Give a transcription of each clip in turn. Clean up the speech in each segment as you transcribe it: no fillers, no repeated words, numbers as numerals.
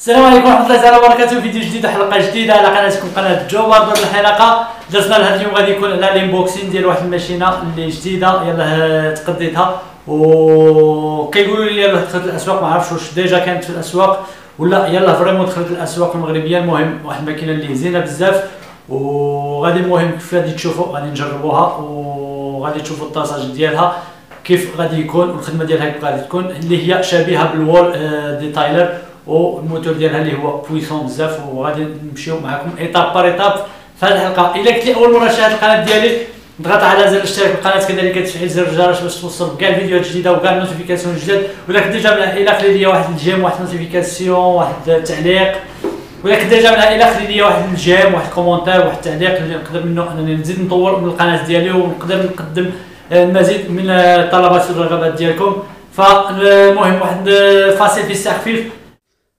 السلام عليكم ورحمه الله تعالى وبركاته. فيديو جديد وحلقه جديده على قناتكم قناه جو. برضو الحلقه درسنا لهذا اليوم غادي يكون على الانبوكسين ديال واحد الماشينه اللي جديده يلاه تقديتها وكيقولوا لي يلاه دخلت الاسواق. ما عرفتش واش ديجا كانت في الاسواق ولا يلاه فريمون دخلت الاسواق المغربيه. المهم واحد الماكينه اللي زينه بزاف وغادي المهم كيف غادي تشوفوا غادي نجربوها وغادي تشوفوا الطاساج ديالها كيف غادي يكون والخدمه ديالها كيف غادي تكون، اللي هي شبيهه بالوول ديتايلر والموتور ديالها اللي هو بويسون بزاف. وغادي نمشيو معكم ايطاب بار ايطاب في هذه الحلقه. الا كنتي اول مره تشاهد القناه ديالي اضغط على زر الاشتراك في القناه، كذلك تفعيل زر الجرس باش توصل كاع الفيديوهات الجديده وكاع النوتيفيكاسيون الجداد. ولا كنت ديجا من الى خلي ليا واحد الجيم واحد النوتيفيكاسيون واحد التعليق، ولا كنت ديجا من الى خلي ليا واحد الجيم واحد كومونتير واحد التعليق اللي نقدر منه انني نزيد نطور من القناه ديالي ونقدر نقدم المزيد من الطلبات والرغبات ديالكم. فالمهم واحد فاصل في السقف،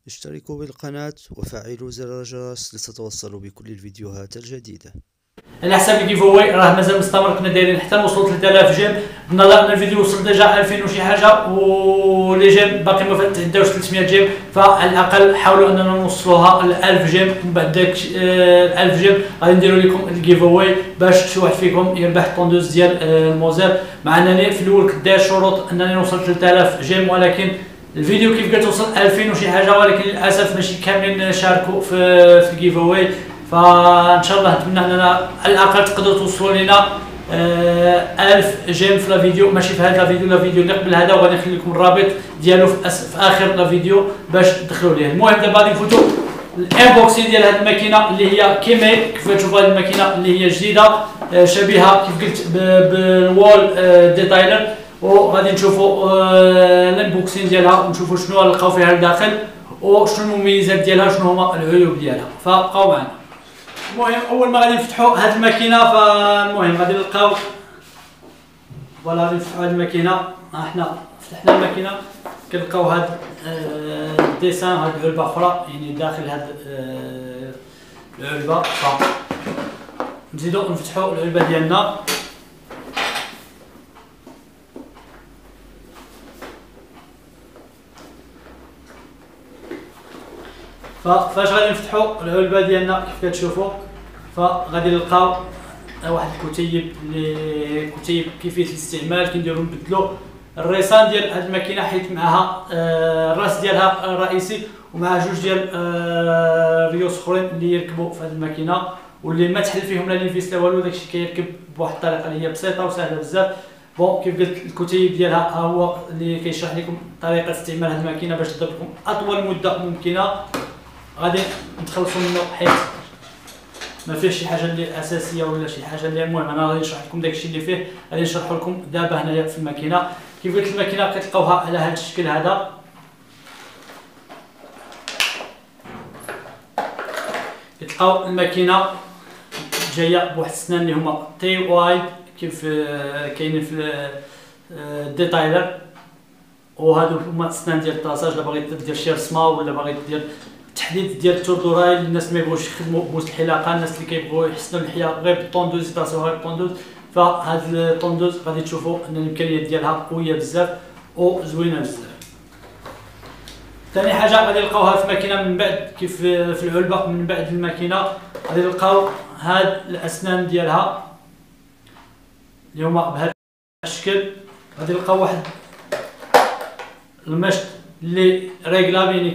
اشتركوا بالقناة وفعلوا زر الجرس لتتوصلوا بكل الفيديوهات الجديدة. على حساب الجيف اواي راه مازال مستمر، كنا دايرين حتى وصلت ل 3000 جيم. بالنظر ان الفيديو وصل ديجا 2000 وشي حاجه ولي جيم باقي ما تعداوش 300 جيم، فعلى الاقل حاولوا اننا نوصلوها ل 1000 جيم. ومن بعد داك 1000 جيم غادي نديروا لكم الجيف اواي باش شي واحد فيكم يربح طوندوز ديال الموزير. مع انني في الاول كنت داير شروط انني نوصل ل 3000 جيم، ولكن الفيديو كيف قلت وصل 2000 وشي حاجه، ولكن للاسف ماشي كاملين شاركوا في الجيف اواي. فان شاء الله نتمنى اننا على الاقل تقدروا توصلوا لنا 1000 جيم في الفيديو، ماشي في هذا الفيديو، لا فيديو اللي قبل هذا، وغادي نخلي لكم الرابط ديالو في اخر الفيديو باش تدخلوا ليه. المهم دابا غادي نفوتوا الانبوكسين ديال هذه الماكينه اللي هي كيمي. كيف تشوفوا هذه الماكينه اللي هي جديده شبيهه كيف قلت بالوول ديتايلر، وغادي نشوفوا الانبوكسين ديالها ونشوفوا شنو نلقاو فيها لداخل وشنو المميزات ديالها وشنو هما العيوب ديالها. فبقاو معنا. المهم اول ما غادي نفتحوا هذه الماكينه فالمهم غادي نلقاو فوالا غادي نفتحوا هذه الماكينه. حنا فتحنا الماكينه كنلقاو هاد الديسان هاد العلبه اخرى يعني داخل هاد العلبه. نزيدو نفتحوا العلبه ديالنا. فاش غادي نفتحوا العلبه ديالنا كيف كتشوفوا فغادي نلقاو واحد الكتيب اللي كتيب كيفيه الاستعمال. كنديروا نبدلوا الريسان ديال هذه الماكينه حيت معها الراس ديالها الرئيسي ومع جوج ديال ريوس اخرين اللي يركبوا في هذه الماكينه واللي ما تحل فيهم لا لينفيس لا والو. داكشي كيركب بواحد الطريقه اللي هي بسيطه وسهله بزاف. بون كيف قلت الكتيب ديالها هو اللي كيشرح لكم طريقه استعمال هذه الماكينه باش تضرب لكم اطول مده ممكنه. غادي نتخلصوا منه حيت ما فيهش شي حاجه اللي اساسيه ولا شي حاجه اللي المهم انا غادي نشرح لكم داكشي اللي فيه. غادي نشرح لكم دابا هنايا في الماكينه. كيف قلت الماكينه كتلقاوها على هذا الشكل هذا. كتلقاو الماكينه جايه بواحد السنان اللي هما تي وايد كيف كاينين في الديتايلر، وهادو هما السنان ديال الطاساج. لا باغي دير شي رسمه ولا باغي دير تحديد ديال التوردورايل الناس اللي ما يبغوش يخدموا بوس الحلاقه، الناس اللي كيبغوا يحسنوا اللحيه غير بالطوندوز يطاسوها غير بالطوندوز. فهاد الطوندوز غادي تشوفوا ان الامكانيات ديالها قويه بزاف وزوينه بزاف. ثاني حاجه غادي نلقاوها في الماكينه من بعد كيف في العلبه من بعد الماكينه غادي نلقاو هاد الاسنان ديالها اللي هما بهذا الشكل. غادي نلقاو واحد المشط اللي ريغلابل يعني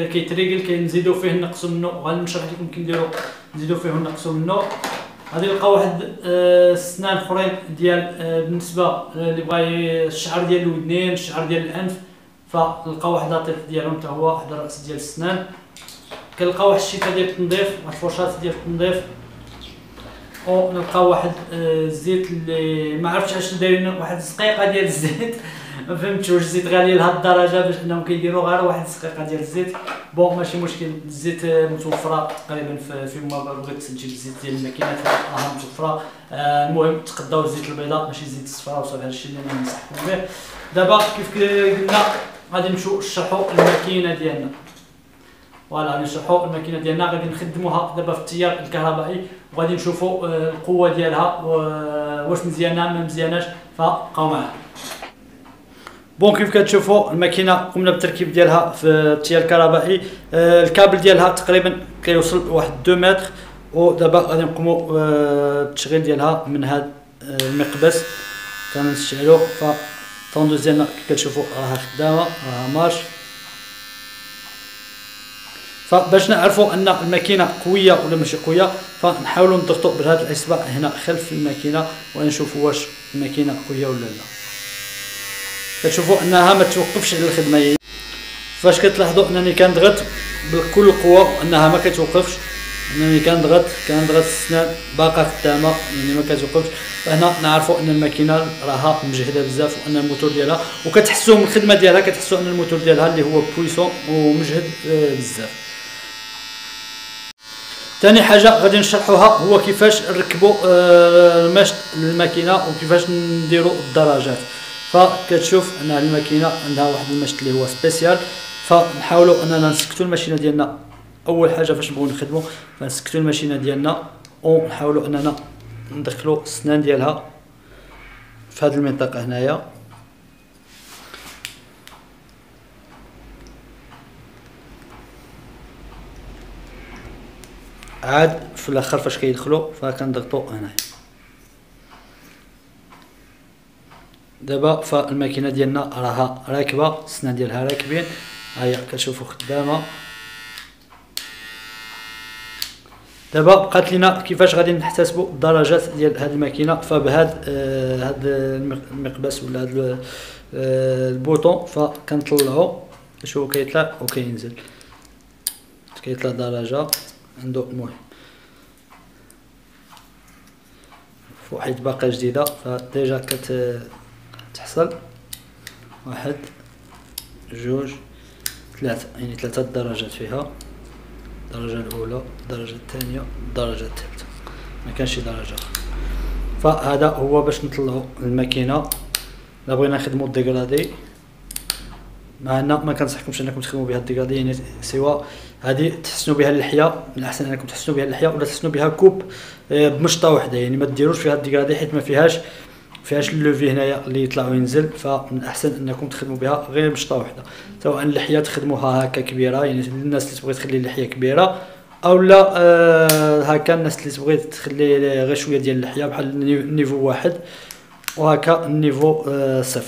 كيتريغل كنزيدو فيه نقصو منه. غادي نشرح لكم كي نديرو نزيدو فيه ونقصو منه. غادي نلقاو واحد السنان اخرين ديال بالنسبه اللي بغا الشعر ديال الودنين الشعر ديال الانف، فنلقاو واحد لاطيف ديالهم حتى هو واحد الراس ديال السنان. كنلقاو واحد الشيكه ديال التنظيف واحد الفرشات ديال التنظيف، ونلقاو واحد الزيت اللي ما عرفتش اش دايرين واحد الزقيقه ديال الزيت. ما فهمتش واش الزيت غالي لهاد الدرجه باش انهم كيديروا غير واحد الزقيقه ديال الزيت. بون ماشي مشكل، الزيت متوفره تقريبا في ما بغيت تجيب الزيت ديال الماكينات راها متوفره. المهم تقداو الزيت البيضاء ماشي الزيت الصفراء وصافي. هذا الشيء اللي انا ننصحكم به. دابا كيف قلنا غادي نمشيو نشرحوا الماكينه ديالنا. فوالا غادي نشرحوا الماكينه ديالنا غادي نخدموها دابا في التيار الكهربائي وغادي نشوفوا القوه ديالها واش مزيانه ما مزياناش. فبقاو معنا. بون كيف كتشوفوا الماكينه قمنا بالتركيب ديالها في التيار الكهربائي. الكابل ديالها تقريبا كيوصل واحد 2 متر، ودابا غادي نقوموا بالتشغيل ديالها من هذا المقبس. كنشعلوا فالطوندوز ديالنا كيف كتشوفوا راها خدامه، راها مارش. فباش نعرفوا ان الماكينه قويه ولا ماشي قويه فنحاولوا نضغطوا بهذا الاصبع هنا خلف الماكينه ونشوفوا واش الماكينه قويه ولا لا. كتشوفوا انها ما توقفش على الخدمه. فاش كتلاحظوا انني كنضغط بكل قوه وانها ما كتوقفش، انني كنضغط السنان باقا خدامه يعني ما كتوقفش، فهنا نعرفوا ان الماكينه راها مجهده بزاف وان الموتور ديالها، وكتحسوا من الخدمه ديالها كتحسوا ان الموتور ديالها اللي هو بويسون ومجهد بزاف. ثاني حاجه غادي نشرحوها هو كيفاش نركبوا المشط للماكينه وكيفاش نديروا الدراجات. فكتشوف ان الماكينه عندها واحد المشط اللي هو سبيسيال، فنحاولوا اننا نسكتوا الماشينه ديالنا. اول حاجه فاش نبغيو نخدموا فنسكتوا الماشينه ديالنا ونحاولوا اننا ندخلوا السنان ديالها في هذه المنطقه هنايا. عاد في الاخر فاش كيدخلوا فكنضغطوا هنايا. دابا فالماكينه ديالنا راها راكبه، السنان ديالها راكبين، ها هي كتشوفوا خدامه. دابا بقات لينا كيفاش غادي نحتسبوا الدرجات ديال هذه الماكينه. فبهذا المقبس ولا هذا البوطون فكنطلعوا، شوفوا كيطلع وكينزل، كيطلع درجه عنده. المهم واحد باقه جديده فديجا كتحصل 1 2 3 يعني 3 درجات فيها، الدرجه الاولى، الدرجه الثانيه، الدرجه الثالثه، ما كانش شي درجه اخرى. فهذا هو باش نطلعوا الماكينه. الا بغينا نخدموا الديغرادي مع ان ما كنصحكمش انكم تخدموا بها الديغرادي، يعني سواء هذه تحسنوا بها اللحيه، من الاحسن انكم تحسنوا بها اللحيه ولا تحسنوا بها كوب بمشطه واحده، يعني ما ديروش فيها الديغرادي حيت ما فيهاش اللوفي هنايا اللي يطلع وينزل. فمن الاحسن انكم تخدموا بها غير مشطه واحده، سواء اللحيه تخدموها هكا كبيره يعني الناس اللي تبغي تخلي اللحيه كبيره، او لا هكا الناس اللي تبغي تخلي غير شويه ديال اللحيه بحال النيفو 1 وهكا النيفو 0،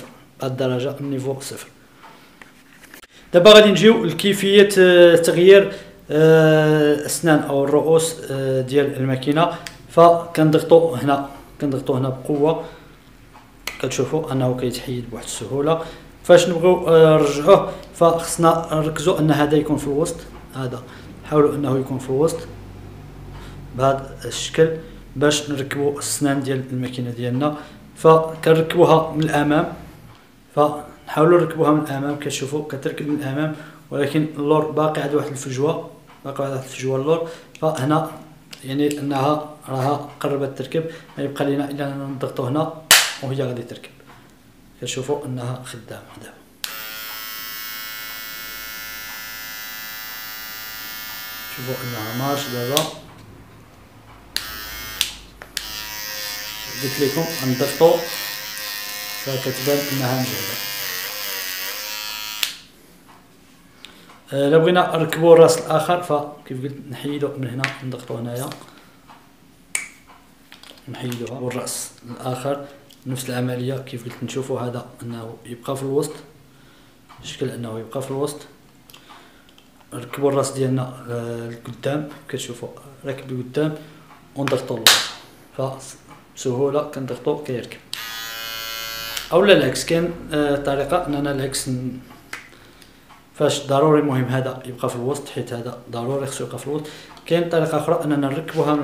الدرجه النيفو 0. دابا غادي نجيو لكيفيه تغيير الاسنان او الرؤوس ديال الماكينه. فكنضغطوا هنا بقوه، كتشوفوا انه كيتحيد بواحد السهوله. فاش نبغيو نرجعوه فخصنا نركزوا ان هذا يكون في الوسط، هذا حاولوا انه يكون في الوسط بهذا الشكل باش نركبوا السنان ديال الماكينه ديالنا. فكنركبوها من الامام، فنحاولوا نركبوها من الامام. كتشوفوا كتركب من الامام ولكن اللور باقي عند واحد الفجوه، اللور. فهنا يعني انها راها قربت تركب، ما يبقى لنا الا نضغطوا هنا وهي غادي تركب. كتشوفوا انها خدامه. دابا شوفوا انها مارش. دابا قلت لكم نضغطوا فكتبان انها مجهده. الا بغينا نركبوا الراس الاخر فكيف قلت نحيدو من هنا، نضغطوا هنايا نحيدوها، والراس الاخر نفس العمليه كيف قلت. نشوفوا هذا انه يبقى في الوسط، الشكل انه يبقى في الوسط. نركبوا الراس ديالنا لقدام، كتشوفوا راكب لقدام ونضغطوا للور فبسهوله كنضغطوا كيركب. اولا العكس، كاين طريقه اننا العكس فاش ضروري مهم هذا يبقى في الوسط حيت هذا ضروري خصو يبقى في الوسط. كاين طريقه اخرى اننا نركبوها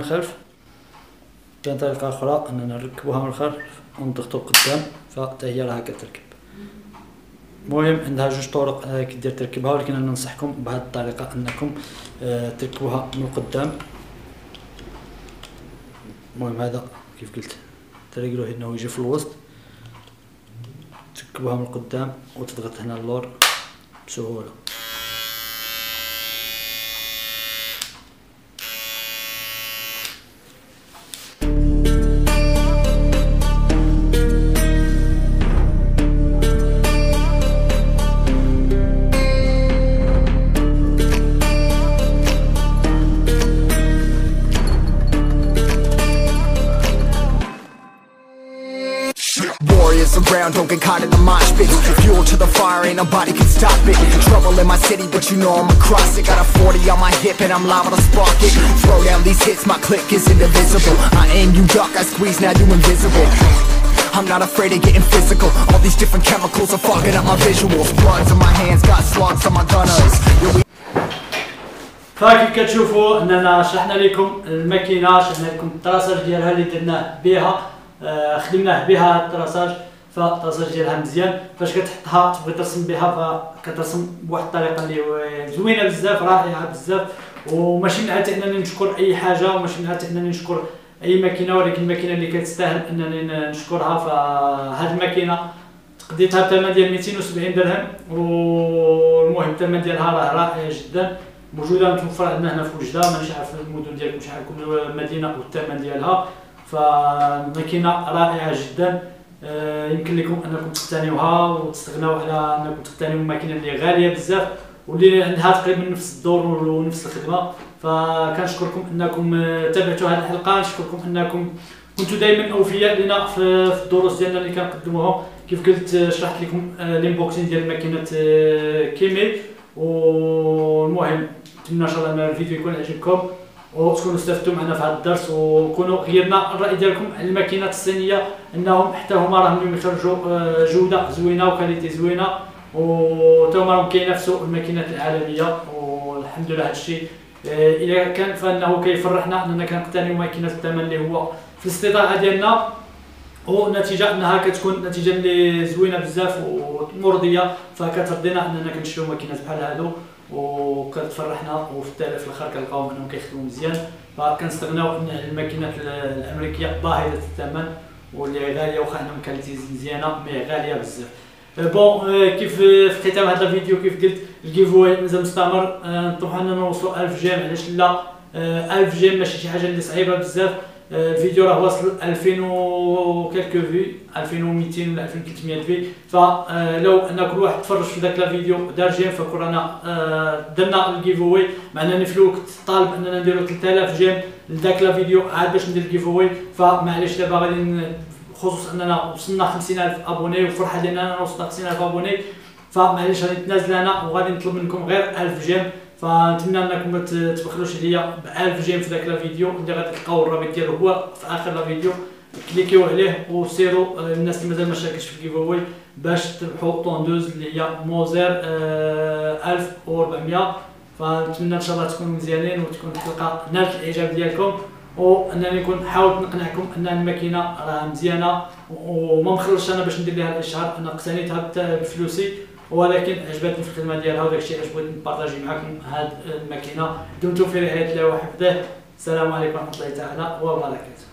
من الخلف، ونضغطوا قدام فحتى هي راها كتركب. المهم عندها جوج طرق كدير تركبها، ولكن انا ننصحكم بهذه الطريقه انكم تركبوها من القدام. المهم هذا كيف قلت تريقلوه انه يجي في الوسط، تركبوها من القدام وتضغط هنا اللور بسهوله. ground, don't get caught in the mosh pit. Fuel to the fire, ain't nobody can stop it. Trouble in my city, but you know I'm across it. Got a 40 on my hip and I'm liable to spark it. Throw down these hits, my click is indivisible. I aim, you duck, I squeeze, now you invisible. I'm not afraid of getting physical. All these different chemicals are fogging up my visuals. Bloods on my hands, got slugs on my gunners. فكيف كتشوفوا اننا شرحنا لكم الماكينه، شرحنا لكم الطراساج ديالها اللي درناه بها، خدمناه بها الطراساج، فالطراساج ديالها مزيان. فاش كتحطها تبغي ترسم بها فكترسم بواحد الطريقه اللي زوينه بزاف، رائعه بزاف. وماشي معناتها انني نشكر اي حاجه، وماشي معناتها انني نشكر اي ماكينه، ولكن الماكينه اللي كتستاهل انني نشكرها. فهاد الماكينه قديتها بثمن ديال 270 درهم، والمهم الثمن ديالها راه رائع جدا، موجوده متوفره عندنا هنا في وجده. مانيش عارف المدن ديالكم شحال تكون المدينه والثمن ديالها. فماكينه رائعه جدا، يمكن لكم انكم تقتنيوها وتستغناو على انكم تقتنيو ماكينه اللي غاليه بزاف واللي عندها تقريبا نفس الدور ونفس الخدمه. فكنشكركم انكم تابعتوا هذه الحلقه، نشكركم انكم كنتوا دائما اوفياء لنا في الدروس ديالنا اللي كنقدموها. كيف قلت شرحت لكم لينبوكسين ديال ماكينه كيمي. والمهم نتمنى ان شاء الله ان الفيديو يكون عجبكم وتكونوا استفدتوا معنا في هذا الدرس، وكونوا غيرنا الراي ديالكم على الماكينات الصينيه، انهم حتى هما راهم اليوم يخرجوا جوده زوينه وكاليتي زوينه، وتا هما راهم كينافسوا الماكينات العالميه. والحمد لله هذا الشيء اذا كان فانه كيفرحنا اننا كنقتنيو ماكينات الثمن اللي هو في الاستطاعه ديالنا، والنتيجه انها كتكون نتيجه اللي زوينه بزاف ومرضيه، فكترضينا اننا كنشريو ماكينات بحال هادو وكتفرحنا. وفي الاخر كنلقاوهم انهم كيخدموا مزيان، فكنستغناو عن الماكينات الامريكيه باهظه الثمن واللي غاليه، واخا عندهم كاليتي مزيانه مي غاليه بزاف. بون كيف في ختام هذا الفيديو كيف قلت الجيفوي مازال مستمر، نطمحوا اننا نوصلوا 1000 جيم. علاش لا؟ 1000 جيم ماشي شي حاجه اللي صعيبه بزاف. الفيديو راه واصل 2000 وكالكو في 2200 ولا 2300 في. فلو ان كل واحد تفرج في ذاك الفيديو دار جيم فكون رانا درنا الجيفوي، مع انني في الوقت طالب اننا نديرو 3000 جيم لذاك الفيديو عاد باش ندير الجيفوي. فمعليش دابا غادي خصوص اننا وصلنا 50000 ابوني وفرحه لينا اننا وصلنا 50000 ابوني، فمعليش غادي نتنازل انا وغادي نطلب منكم غير 1000 جيم. فنتمنى انكم ما تبخلوش عليا ب 1000 جيم في ذاك الفيديو اللي غادي تلقاو الرابط ديالو هو في اخر الفيديو. كليكيو عليه وسيروا الناس اللي مازال ما شاركتش في الجيفوي باش تربحوا طوندوز اللي هي موزير 1400. فنتمنى ان شاء الله تكونوا مزيانين وتكون الحلقه نالت الاعجاب ديالكم، وانني نكون حاولت نقنعكم ان الماكينه راه مزيانه وما مخلصش انا باش ندير لها الاشهار. انا اقتنيتها بفلوسي ولكن عجبتني في الخدمه ديالها، وداك الشيء علاش بغيت نبارطاجي معكم هاد الماكينه. دمتم في رعايه الله وحفظه. السلام عليكم ورحمه الله تعالى وبركاته.